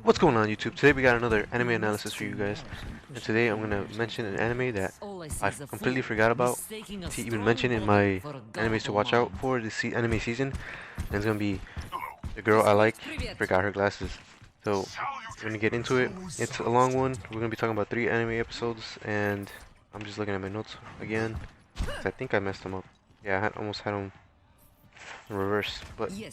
What's going on YouTube? Today we got another anime analysis for you guys. And today I'm going to mention an anime that I completely forgot about to even mention in my animes to watch out for this anime season. And it's going to be the girl I like, forgot her glasses. So we're going to get into it. It's a long one. We're going to be talking about 3 anime episodes. And I'm just looking at my notes again, 'cause I think I messed them up. Yeah, almost had them in reverse. But yeah,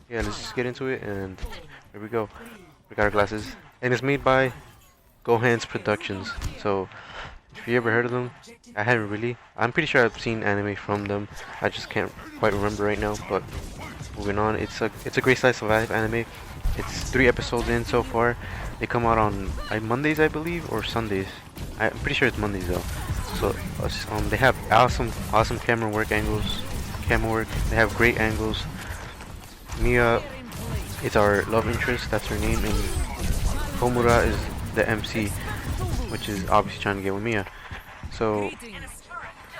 let's just get into it and here we go. We got our glasses, and it's made by Gohan's Productions. So, if you ever heard of them, I haven't really. I'm pretty sure I've seen anime from them. I just can't quite remember right now. But moving on, it's a great slice of life anime. It's 3 episodes in so far. They come out on Mondays, I believe, or Sundays. I'm pretty sure it's Mondays though. So they have awesome camera work angles. Camera work. They have great angles. Mia is our love interest, that's her name, and Komura is the MC, which is obviously trying to get with Mia. So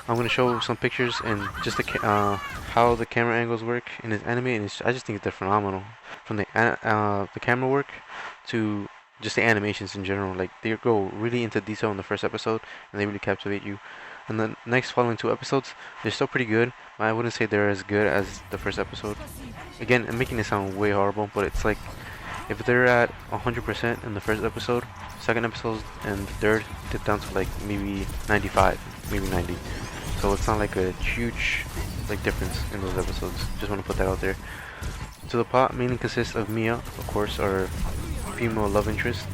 I'm gonna show some pictures and just how the camera angles work in this anime, and I just think they're phenomenal. From the camera work to just the animations in general, like they go really into detail in the first episode, and they really captivate you. And the next following 2 episodes, they're still pretty good, but I wouldn't say they're as good as the first episode. Again, I'm making it sound way horrible, but it's like if they're at 100% in the first episode, second episode and the third dip down to like maybe 95, maybe 90. So it's not like a huge difference in those episodes. Just want to put that out there. So the plot mainly consists of Mia, of course, our female love interest,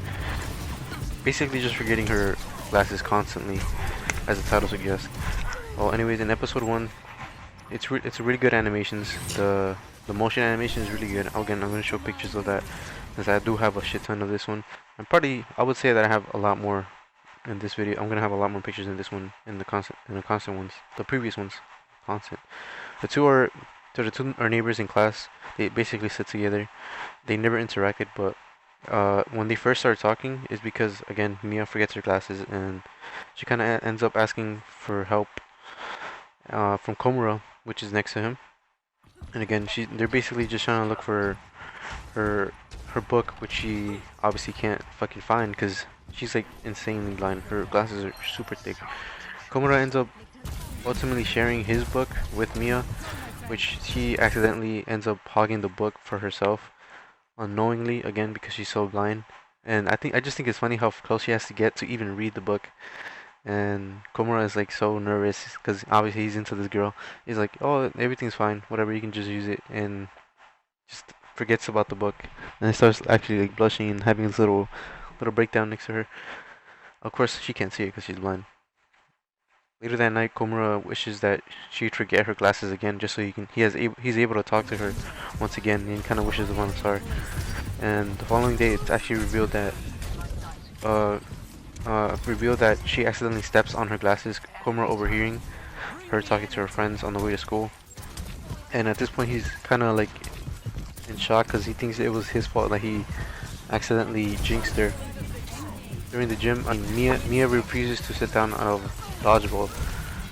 basically just forgetting her glasses constantly, as the title suggests. Well, anyways, in episode 1, it's a really good animations. The motion animation is really good. Again, I'm going to show pictures of that, because I do have a shit ton of this one. I would say that I have a lot more in this video. I'm going to have a lot more pictures in this one, in the constant ones. The previous ones, constant. The two are neighbors in class. They basically sit together. They never interacted, but when they first start talking is because, again, Mia forgets her glasses, and she kind of ends up asking for help from Komura, which is next to him. And again, they're basically just trying to look for her book, which she obviously can't fucking find because she's like insanely blind. Her glasses are super thick. Komura ends up ultimately sharing his book with Mia, which she accidentally ends up hogging the book for herself unknowingly, again because she's so blind. And I just think it's funny how close she has to get to even read the book. And Komura is like so nervous because obviously he's into this girl. He's like, oh, everything's fine, whatever, you can just use it, and just forgets about the book. And he starts actually like blushing and having this little breakdown next to her. Of course, she can't see it because she's blind. Later that night, Komura wishes that she'd forget her glasses again, just so he's able to talk to her once again, and kind of wishes upon a star. And the following day, it's actually uh, revealed that she accidentally steps on her glasses. Komura overhearing her talking to her friends on the way to school, and at this point he's kind of like in shock because he thinks it was his fault that he accidentally jinxed her. During the gym, Mia refuses to sit down out of dodgeball,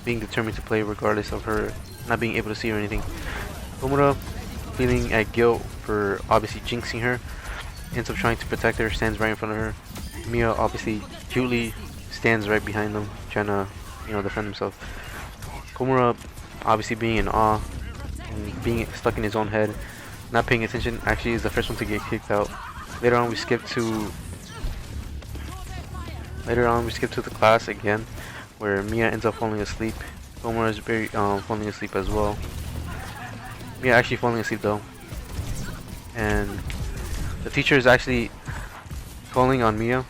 being determined to play regardless of her not being able to see or anything. Komura, feeling at guilt for obviously jinxing her, ends up trying to protect her, stands right in front of her. Mia obviously cutely stands right behind them, trying to, defend himself. Komura, obviously being in awe and being stuck in his own head, not paying attention, actually is the first one to get kicked out. Later on, we skip to the class again, where Mia ends up falling asleep. Komura is falling asleep as well. Mia actually falling asleep though, and the teacher is actually calling on Mia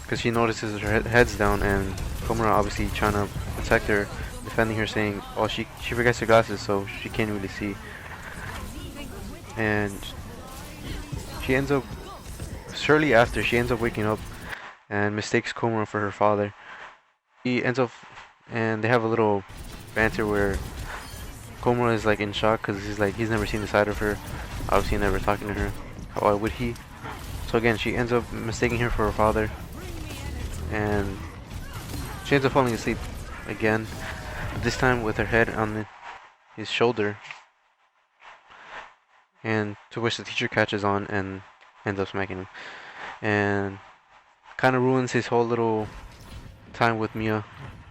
because she notices her head's down, and Komura obviously trying to protect her, defending her, saying, "Oh, she forgets her glasses, so she can't really see." And shortly after, she ends up waking up and mistakes Komura for her father. He ends up, and they have a little banter where Komura is like in shock because he's never seen the side of her, obviously never talking to her. Why would he? So again, she ends up mistaking her for her father, and she ends up falling asleep again, this time with her head on his shoulder, and to which the teacher catches on and ends up smacking him. and kind of ruins his whole little time with Mia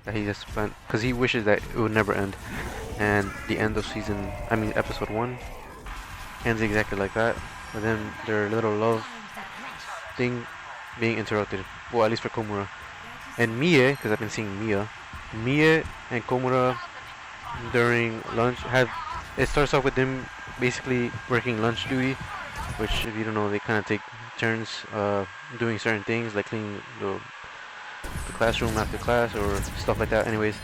that he just spent, because he wishes that it would never end. And the end of episode 1 ends exactly like that, with them, their little love thing being interrupted. Well, at least for Komura. And Mie, because I've been seeing Mie and Komura during lunch it starts off with them basically working lunch duty, which, if you don't know, they kind of take turns doing certain things like cleaning the classroom after class or stuff like that. Anyways,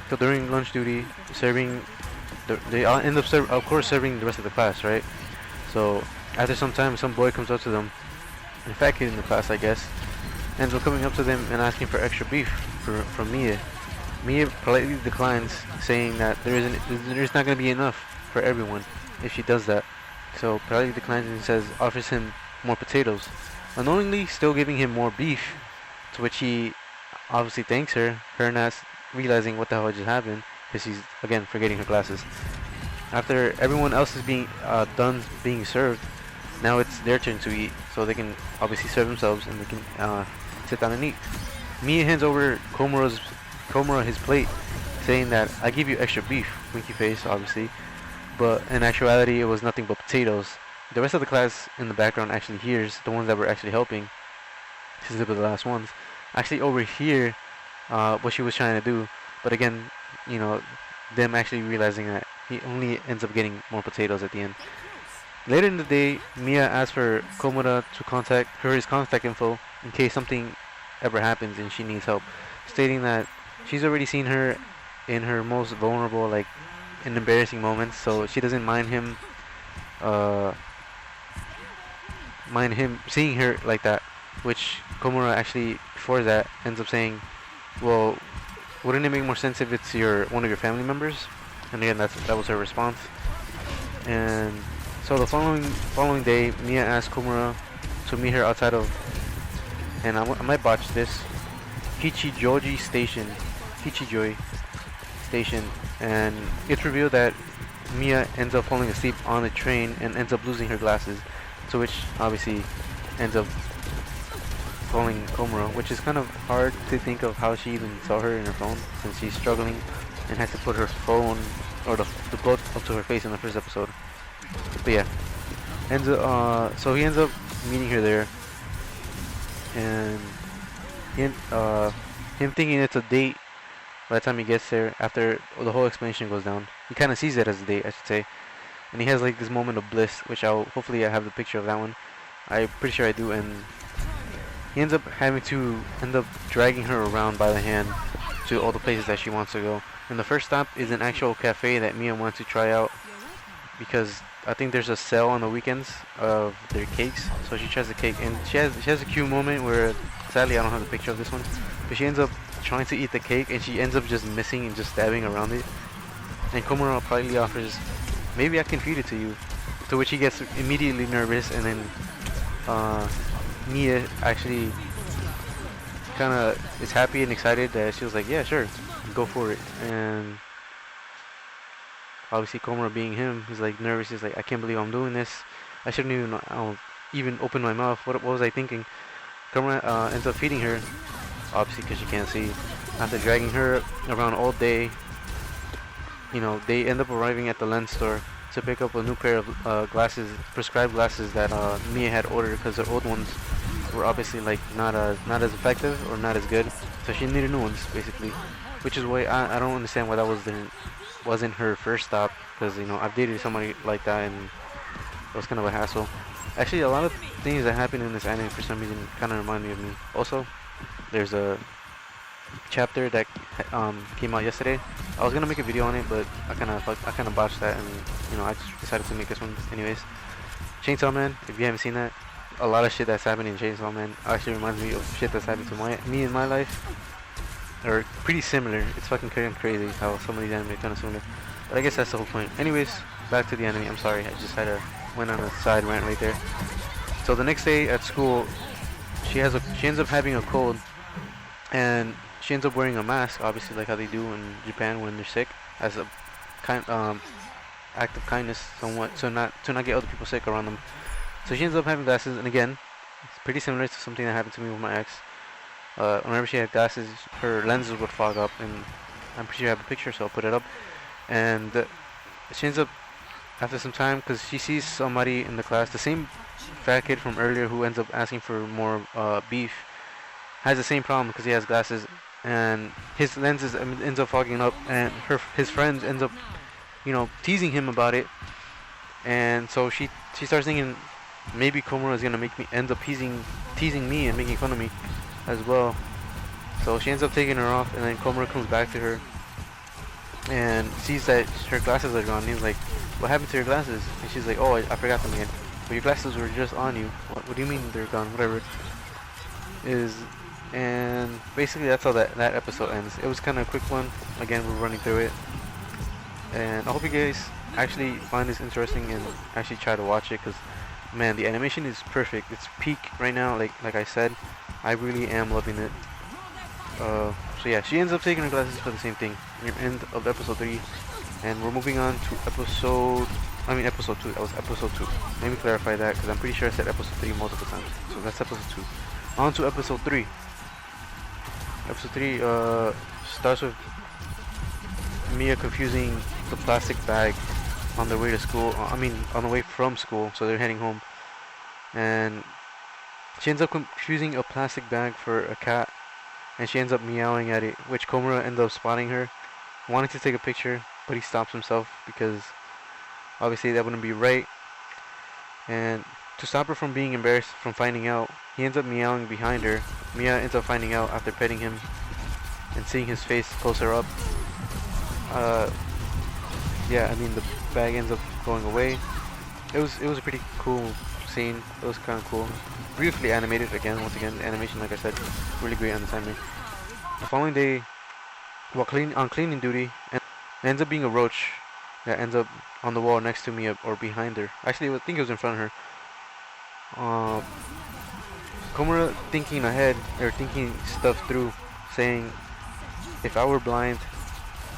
so during lunch duty, they all end up of course serving the rest of the class, right? So after some time, some boy comes up to them, in fact kid in the class, I guess, ends up coming up to them and asking for extra beef from Mia. Mia politely declines, saying that there's not going to be enough for everyone if she does that. So politely declines and offers him more potatoes, unknowingly still giving him more beef, to which he obviously thanks her not realizing what the hell just happened, because she's again forgetting her glasses. After everyone else is being done being served, now it's their turn to eat, so they can obviously serve themselves and they can sit down and eat. Mia hands over Komura his plate, saying that I give you extra beef, winky face obviously, but in actuality it was nothing but potatoes. The rest of the class in the background actually hears, the ones that were actually helping, since they were the last ones, actually overhear what she was trying to do, but again, you know, them actually realizing that he only ends up getting more potatoes at the end. Later in the day, Mia asks for Komura to contact her his contact info in case something ever happens and she needs help, stating that she's already seen her in her most vulnerable, like in embarrassing moments, so she doesn't mind him seeing her like that. Which Komura actually, before that, ends up saying, "Well, wouldn't it make more sense if it's one of your family members?" And again, that was her response. And so the following day, Mia asked Komura to meet her outside of, and I might botch this, Kichijoji Station, and it's revealed that Mia ends up falling asleep on the train and ends up losing her glasses, to which obviously ends up calling Komura, which is kind of hard to think of how she even saw her in her phone, since she's struggling and has to put her phone or the boat up to her face in the first episode. But yeah, so he ends up meeting her there, and him thinking it's a date. By the time he gets there, after the whole explanation goes down, he kind of sees it as a date, I should say, and he has like this moment of bliss, which hopefully I have the picture of that one. I'm pretty sure I do, and he ends up having to dragging her around by the hand to all the places that she wants to go. And the first stop is an actual cafe that Mia wants to try out, because I think there's a sale on the weekends of their cakes. So she tries the cake, and she has a cute moment where, sadly I don't have the picture of this one, but she ends up trying to eat the cake and she ends up just missing and just stabbing around it. And Komura politely offers, "Maybe I can feed it to you," to which he gets immediately nervous, and then Mia actually kind of is happy and excited that she was like, "Yeah, sure, go for it." And obviously Komura, being him, he's like nervous. He's like, "I can't believe I'm doing this. I shouldn't even open my mouth. What was I thinking?" Komura ends up feeding her, obviously because she can't see. After dragging her around all day, they end up arriving at the lens store to pick up a new pair of prescribed glasses that Mia had ordered, because her old ones were obviously like not as effective or not as good, so she needed new ones basically. Which is why I don't understand why that wasn't her first stop, because I've dated somebody like that and it was kind of a hassle. Actually, a lot of things that happen in this anime for some reason kind of remind me of me. Also, there's a chapter that came out yesterday. I was gonna make a video on it, but I kind of botched that, and I just decided to make this one anyways. Chainsaw Man, if you haven't seen that, a lot of shit that's happened in Chainsaw Man actually reminds me of shit that's happened to me in my life, or pretty similar. It's fucking crazy how some of these anime are kind of similar, but I guess that's the whole point. Anyways, back to the anime. I'm sorry, I just went on a side rant right there. So the next day at school, she ends up having a cold, and she ends up wearing a mask, obviously like how they do in Japan when they're sick, as a act of kindness, somewhat, to not get other people sick around them. So she ends up having glasses, and again, pretty similar to something that happened to me with my ex. Whenever she had glasses, her lenses would fog up, and I'm pretty sure I have a picture, so I'll put it up. And she ends up, after some time, because she sees somebody in the class, the same fat kid from earlier who ends up asking for more beef, has the same problem because he has glasses, and his lenses ends up fogging up, and his friends ends up, teasing him about it. And so she starts thinking maybe Komura is gonna end up teasing me and making fun of me as well. So she ends up taking her off, and then Komura comes back to her and sees that her glasses are gone. He's like, "What happened to your glasses?" And she's like, "Oh, I forgot them again." "But your glasses were just on you." What do you mean they're gone? Whatever. And basically that's how that episode ends. It was kind of a quick one. Again, we're running through it, and I hope you guys actually find this interesting and actually try to watch it, because man, the animation is perfect. It's peak right now. Like I said, I really am loving it. So yeah, she ends up taking her glasses for the same thing. End of episode 3, and we're moving on to episode 2. That was episode 2. Let me clarify that, because I'm pretty sure I said episode 3 multiple times. So that's episode 2. On to episode 3. Episode 3 starts with Mia confusing the plastic bag on their way to school. On the way from school, so they're heading home. And she ends up confusing a plastic bag for a cat, and she ends up meowing at it, which Komura ends up spotting her, wanting to take a picture, but he stops himself because obviously that wouldn't be right. And to stop her from being embarrassed from finding out, he ends up meowing behind her. Mia ends up finding out after petting him and seeing his face closer up. The bag ends up going away. It was a pretty cool scene. It was kind of cool. Beautifully animated again. Once again, the animation, like I said, really great on the timing. The following day, while cleaning duty, ends up being a roach that ends up on the wall next to Mia or behind her. Actually, I think it was in front of her. Komura thinking ahead, or thinking stuff through, saying, if I were blind,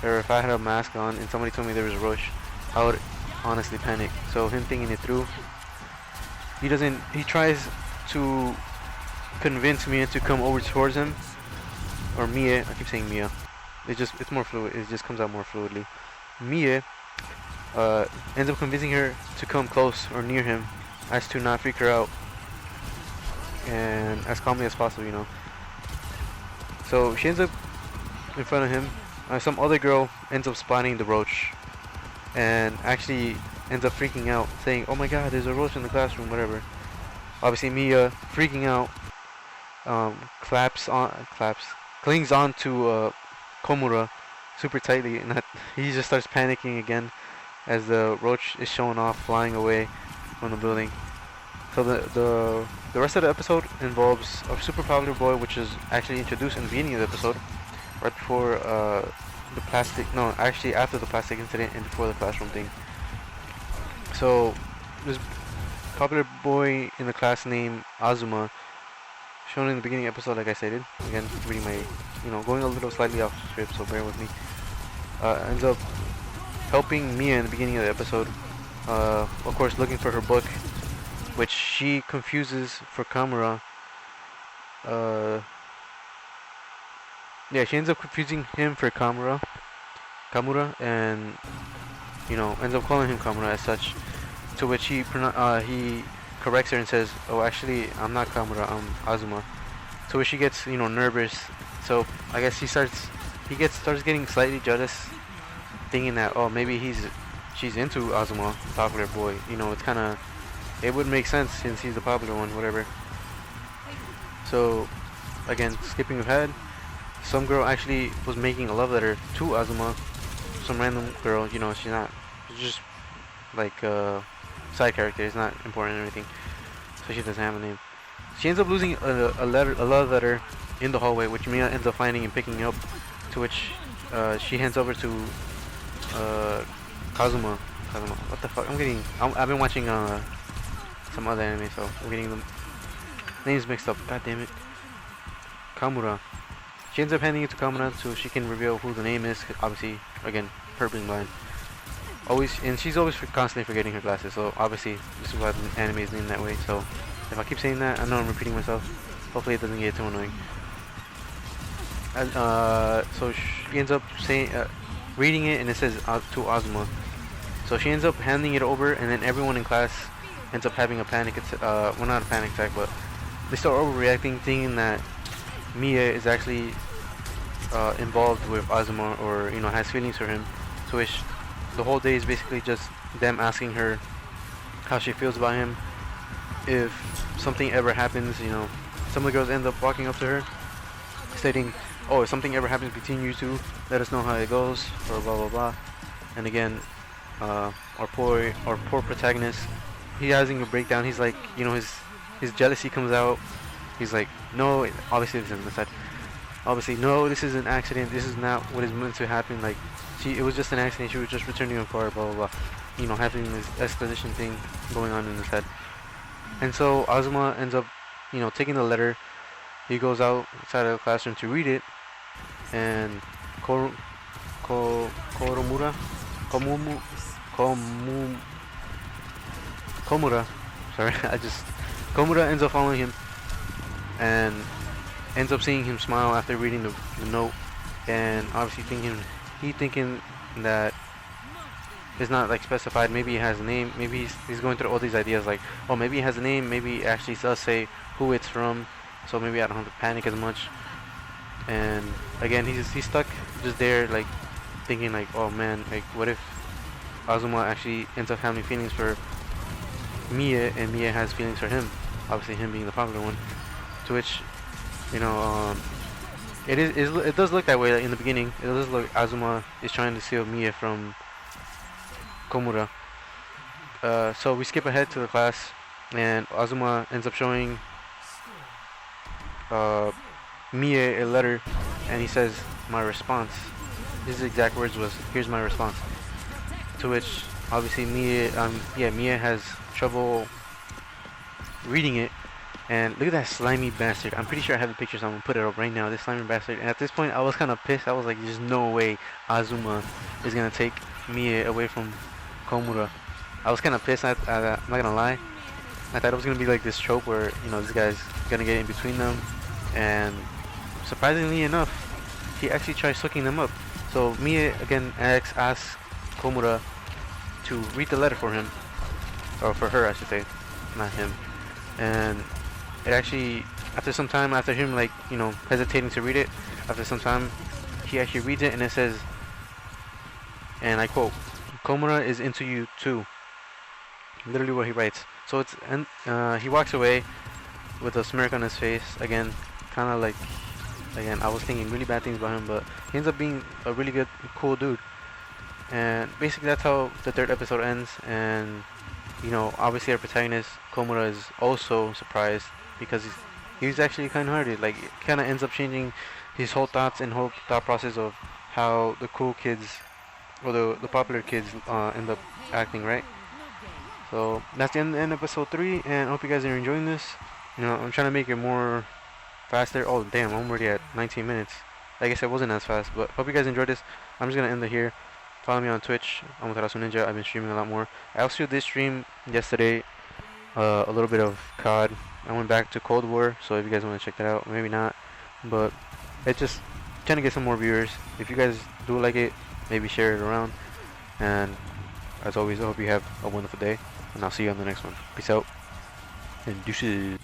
or if I had a mask on and somebody told me there was a roach, I would honestly panic. So him thinking it through, he tries to convince Mia to come over towards him, or Mia, I keep saying Mia, it's more fluid, it just comes out more fluidly. Mia ends up convincing her to come close or near him, as to not freak her out, and as calmly as possible, So she ends up in front of him. Some other girl ends up spotting the roach, and actually ends up freaking out, saying, "Oh my god, there's a roach in the classroom," whatever. Obviously Mia, freaking out, clings on to Komura super tightly, and he just starts panicking again as the roach is showing off, flying away from the building. So the rest of the episode involves a super popular boy, which is actually introduced in the beginning of the episode, right before after the plastic incident and before the classroom thing. So this popular boy in the class named Azuma, shown in the beginning episode, like I stated, again reading my, going a little slightly off script, so bear with me, ends up helping Mia in the beginning of the episode, of course looking for her book, which she confuses for Kamura. She ends up confusing him for Kamura, and ends up calling him Kamura as such. To which he corrects her and says, "Oh, actually, I'm not Kamura, I'm Azuma." To which she gets nervous. So I guess he starts getting slightly jealous, thinking that maybe she's into Azuma, popular boy. It would make sense since he's the popular one, whatever. So again, skipping ahead, some girl actually was making a love letter to Azuma. Some random girl, she's just like side character, it's not important or anything, so she doesn't have a name. She ends up losing a love letter in the hallway, which Mia ends up finding and picking up, to which she hands over to Kazuma. What the fuck? I've been watching some other anime, so I'm getting the names mixed up. God damn it. Kamura. She ends up handing it to Kamura so she can reveal who the name is. Obviously, again, her being blind. She's always constantly forgetting her glasses, so obviously this is why the anime is named that way. So If I keep saying that, I know I'm repeating myself. Hopefully it doesn't get too annoying. So she ends up saying, reading it, and it says to Ozma. So she ends up handing it over, and then everyone in class ends up having a panic. Well, not a panic attack, but they start overreacting, thinking that Mia is actually involved with Ozma, or has feelings for him. To which the whole day is basically just them asking her how she feels about him. If something ever happens, some of the girls end up walking up to her, stating, "Oh, if something ever happens between you two, let us know how it goes," or blah blah blah. And again, our poor protagonist, he having a breakdown. He's like, his jealousy comes out. He's like, "No, obviously this isn't the side. Obviously, no, this is an accident. This is not what is meant to happen. Like, it was just an accident. She was just returning a car, blah blah blah." Having this exposition thing going on in his head. And so Ozma ends up, taking the letter. He goes outside of the classroom to read it, and Komura, sorry, Komura ends up following him, and ends up seeing him smile after reading the note, and obviously thinking that it's not like specified. Maybe he has a name. Maybe he's going through all these ideas like, oh, maybe he has a name. Maybe it actually does say who it's from. So maybe I don't have to panic as much. And again, he's stuck just there, like thinking like, oh man, like what if Azuma actually ends up having feelings for Mia, and Mia has feelings for him. Obviously, him being the popular one. To which, it does look that way. Like in the beginning, it does look Azuma is trying to steal Mia from Komura. So we skip ahead to the class, and Azuma ends up showing Mia a letter, and he says, "My response." His exact words was, "Here's my response." To which, obviously, Mia has trouble reading it. And look at that slimy bastard. I'm pretty sure I have the picture, so I'm gonna put it up right now. This slimy bastard. And at this point, I was kind of pissed. I was like, "There's no way Azuma is gonna take Mia away from Komura." I was kind of pissed. I'm not gonna lie. I thought it was gonna be like this trope where this guy's gonna get in between them, and surprisingly enough, he actually tries hooking them up. So Mia again asks Komura to read the letter for him, or for her, I should say, not him. And it actually, after some time, after him hesitating to read it, after some time, he actually reads it, and it says, and I quote, "Komura is into you too." Literally what he writes. So it's he walks away with a smirk on his face. Again, kind of like, I was thinking really bad things about him, but he ends up being a really good, cool dude. And basically that's how the third episode ends. And obviously our protagonist Komura is also surprised because he's actually kind-hearted. Like, it kind of ends up changing his whole thoughts and whole thought process of how the cool kids or the popular kids end up acting, right? So that's the end of episode 3, and I hope you guys are enjoying this. I'm trying to make it more faster. Oh damn, I'm already at 19 minutes. I guess it wasn't as fast, but hope you guys enjoyed this. I'm just gonna end it here. Follow me on Twitch. I'm Tarasu Ninja. I've been streaming a lot more. I also did stream yesterday a little bit of COD. I went back to Cold War, so if you guys want to check that out, maybe not. But it's just trying to get some more viewers. If you guys do like it, maybe share it around. And as always, I hope you have a wonderful day, and I'll see you on the next one. Peace out, and deuces.